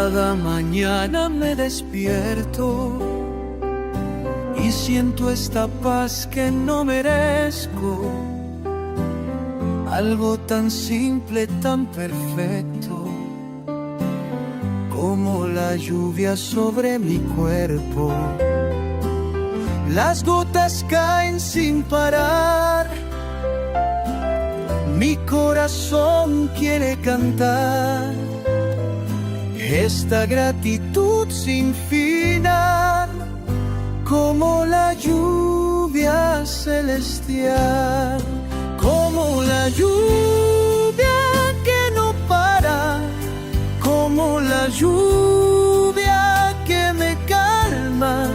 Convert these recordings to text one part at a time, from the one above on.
Cada mañana me despierto y siento esta paz que no merezco. Algo tan simple, tan perfecto, como la lluvia sobre mi cuerpo. Las gotas caen sin parar, mi corazón quiere cantar esta gratitud sin final, como la lluvia celestial, como la lluvia que no para, como la lluvia que me calma,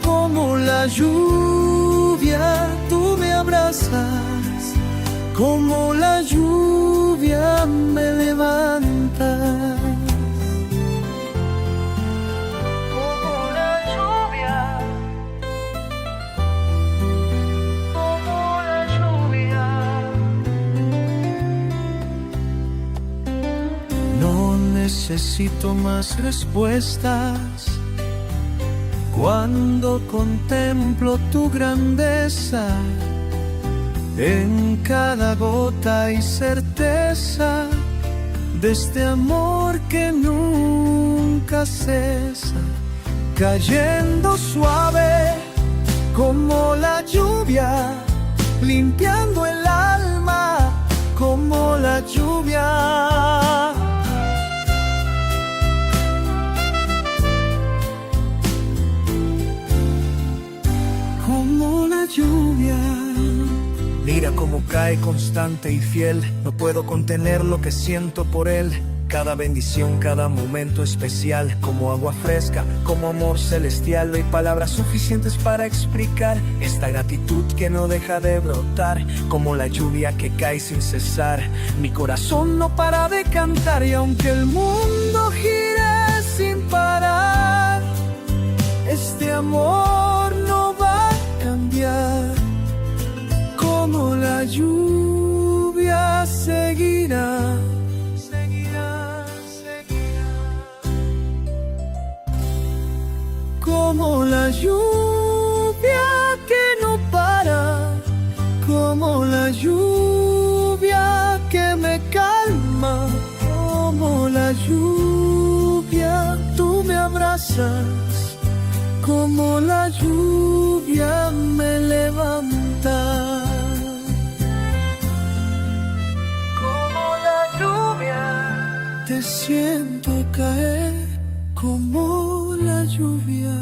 como la lluvia tú me abrazas, como la lluvia me levantas. Necesito más respuestas cuando contemplo tu grandeza. En cada gota hay certeza de este amor que nunca cesa, cayendo suave como la lluvia, limpiando el alma como la lluvia. Como la lluvia. Mira cómo cae constante y fiel, no puedo contener lo que siento por él. Cada bendición, cada momento especial, como agua fresca, como amor celestial. No hay palabras suficientes para explicar esta gratitud que no deja de brotar, como la lluvia que cae sin cesar. Mi corazón no para de cantar, y aunque el mundo gire sin parar, este amor no va a cambiar. Como la lluvia seguirá, seguirá, seguirá. Como la lluvia que no para, como la lluvia que me calma, como la lluvia tú me abrazas, como la lluvia me levanta. Te siento caer como la lluvia.